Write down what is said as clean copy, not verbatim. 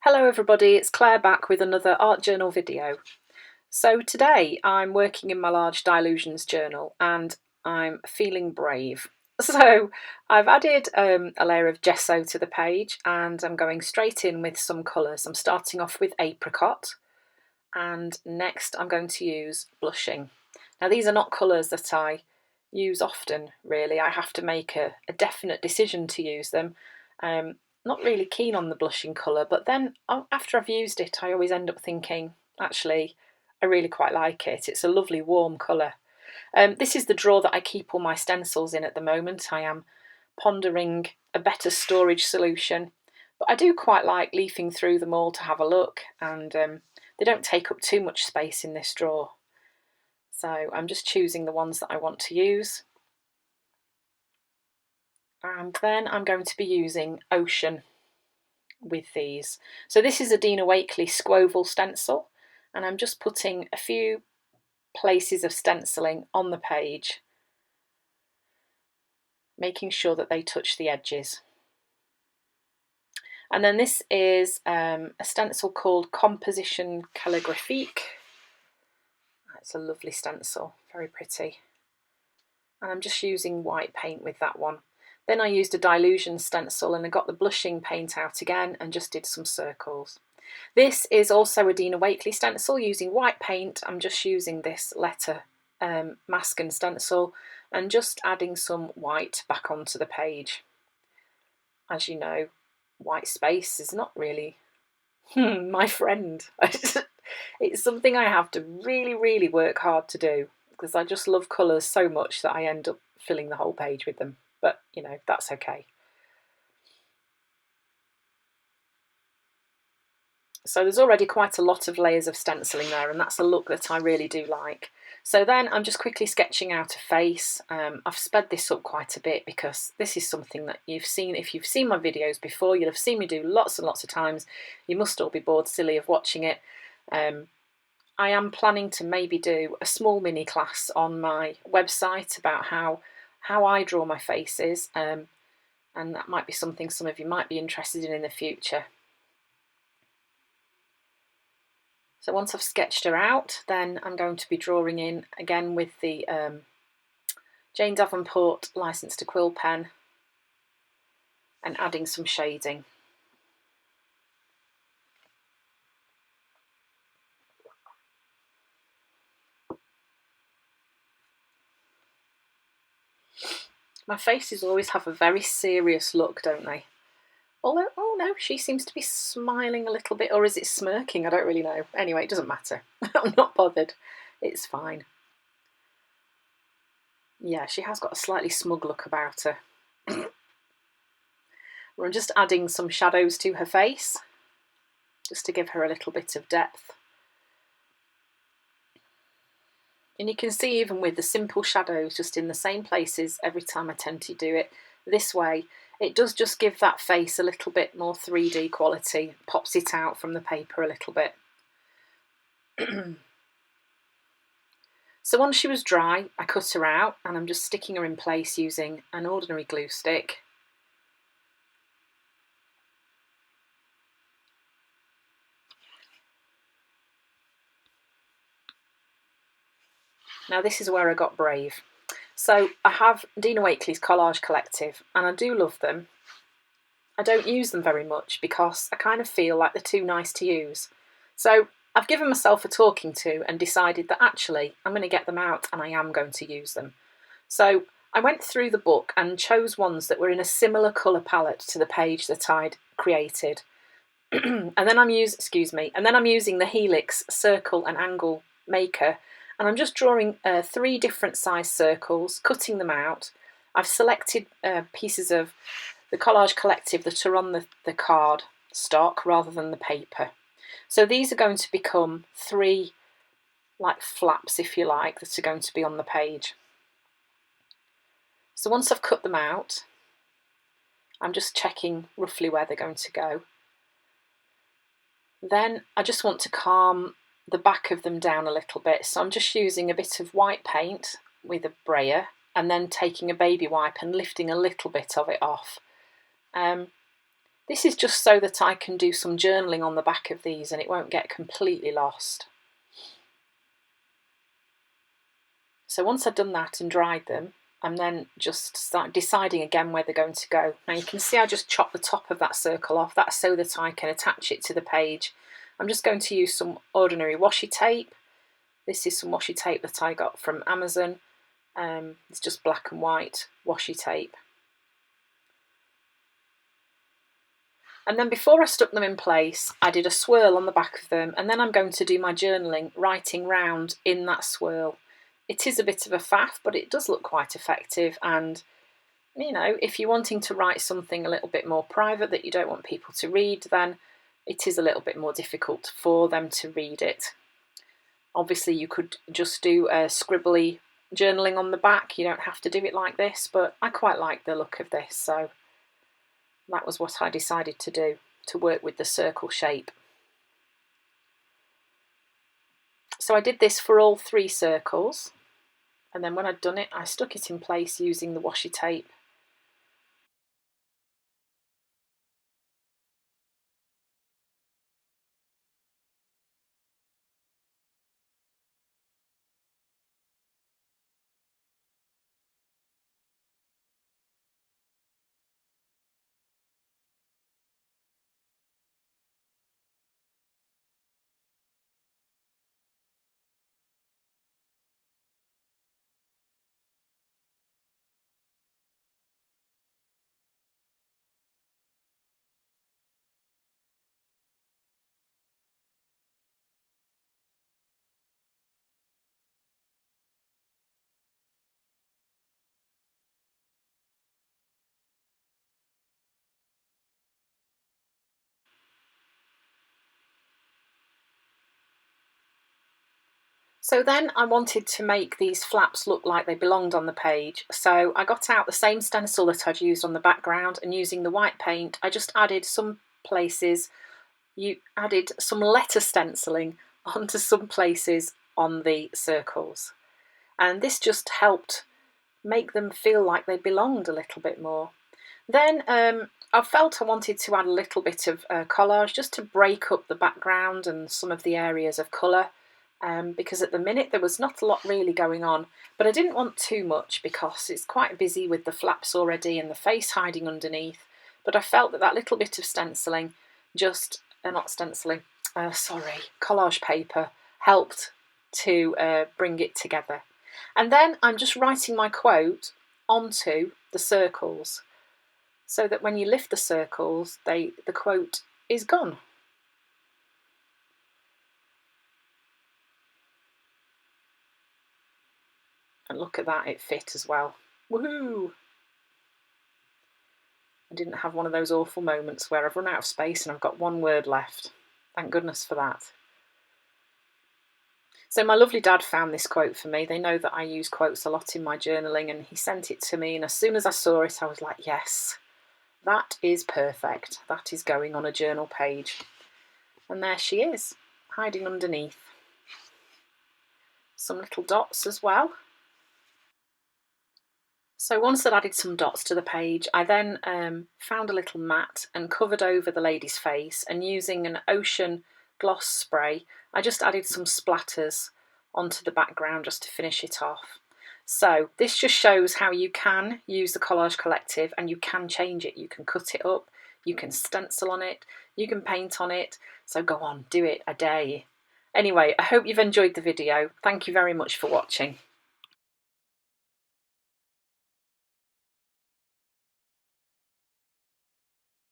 Hello everybody, it's Claire back with another art journal video. So today I'm working in my large Dilutions journal and I'm feeling brave. So I've added a layer of gesso to the page and I'm going straight in with some colours. I'm starting off with apricot and next I'm going to use blushing. Now these are not colours that I use often really. I have to make a definite decision to use them. Not really keen on the blushing colour, but then after I've used it I always end up thinking, actually I really quite like it. It's a lovely warm colour. This is the drawer that I keep all my stencils in at the moment. I am pondering a better storage solution, but I do quite like leafing through them all to have a look, and they don't take up too much space in this drawer. So I'm just choosing the ones that I want to use. And then I'm going to be using Ocean with these. So this is a Dina Wakley Squoval stencil, and I'm just putting a few places of stenciling on the page, making sure that they touch the edges. And then this is a stencil called Composition Calligraphique. It's a lovely stencil, very pretty. And I'm just using white paint with that one. Then I used a Dilution stencil and I got the blushing paint out again and just did some circles. This is also a Dina Wakley stencil using white paint. I'm just using this letter mask and stencil and just adding some white back onto the page. As you know, white space is not really my friend. It's something I have to really work hard to do because I just love colours so much that I end up filling the whole page with them. But, you know, that's okay. So there's already quite a lot of layers of stenciling there, and that's a look that I really do like. So then I'm just quickly sketching out a face. I've sped this up quite a bit because this is something that you've seen. If you've seen my videos before, you'll have seen me do lots and lots of times. You must all be bored silly of watching it. I am planning to maybe do a small mini class on my website about how I draw my faces, and that might be something some of you might be interested in the future. So once I've sketched her out, then I'm going to be drawing in again with the Jane Davenport License to Quill pen and adding some shading. My faces always have a very serious look, don't they? Although, oh no, she seems to be smiling a little bit, or is it smirking? I don't really know. Anyway, it doesn't matter. I'm not bothered. It's fine. Yeah, she has got a slightly smug look about her. I'm just adding some shadows to her face, just to give her a little bit of depth. And you can see even with the simple shadows just in the same places every time I tend to do it this way, it does just give that face a little bit more 3D quality, pops it out from the paper a little bit. So once she was dry, I cut her out and I'm just sticking her in place using an ordinary glue stick. Now this is where I got brave. So I have Dina Wakley's Collage Collective and I do love them. I don't use them very much because I kind of feel like they're too nice to use. So I've given myself a talking to and decided that actually I'm going to get them out and I am going to use them. So I went through the book and chose ones that were in a similar colour palette to the page that I'd created. and then I'm using the Helix Circle and Angle Maker, and I'm just drawing 3 different size circles, cutting them out. I've selected pieces of the Collage Collective that are on the card stock rather than the paper. So these are going to become 3 like flaps, if you like, that are going to be on the page. So once I've cut them out, I'm just checking roughly where they're going to go. Then I just want to calm the back of them down a little bit, so I'm just using a bit of white paint with a brayer and then taking a baby wipe and lifting a little bit of it off. This is just so that I can do some journaling on the back of these and it won't get completely lost. So once I've done that and dried them, I'm then just start deciding again where they're going to go. Now you can see I just chopped the top of that circle off. That's so that I can attach it to the page. I'm just going to use some ordinary washi tape. This is some washi tape that I got from Amazon. It's just black and white washi tape. And then before I stuck them in place, I did a swirl on the back of them, and then I'm going to do my journaling, writing round in that swirl. It is a bit of a faff, but it does look quite effective, and you know, if you're wanting to write something a little bit more private that you don't want people to read, then it is a little bit more difficult for them to read it. Obviously you could just do a scribbly journaling on the back, you don't have to do it like this, but I quite like the look of this, so that was what I decided to do, to work with the circle shape. So I did this for all 3 circles, and then when I'd done it, I stuck it in place using the washi tape. So then I wanted to make these flaps look like they belonged on the page, so I got out the same stencil that I'd used on the background, and using the white paint I just added some places, added some letter stenciling onto some places on the circles, and this just helped make them feel like they belonged a little bit more. Then I felt I wanted to add a little bit of collage just to break up the background and some of the areas of colour. Because at the minute there was not a lot really going on, but I didn't want too much because it's quite busy with the flaps already and the face hiding underneath. But I felt that that little bit of stenciling, just not stenciling, collage paper helped to bring it together. And then I'm just writing my quote onto the circles, so that when you lift the circles, the quote is gone. And look at that, it fit as well. Woohoo! I didn't have one of those awful moments where I've run out of space and I've got one word left. Thank goodness for that. So my lovely dad found this quote for me. They know that I use quotes a lot in my journaling, and he sent it to me, and as soon as I saw it I was like, yes, that is perfect. That is going on a journal page. And there she is, hiding underneath. Some little dots as well. So once I'd added some dots to the page, I then found a little mat and covered over the lady's face, and using an ocean gloss spray, I just added some splatters onto the background just to finish it off. So this just shows how you can use the Collage Collective and you can change it. You can cut it up, you can stencil on it, you can paint on it. So go on, do it, a day. Anyway, I hope you've enjoyed the video. Thank you very much for watching.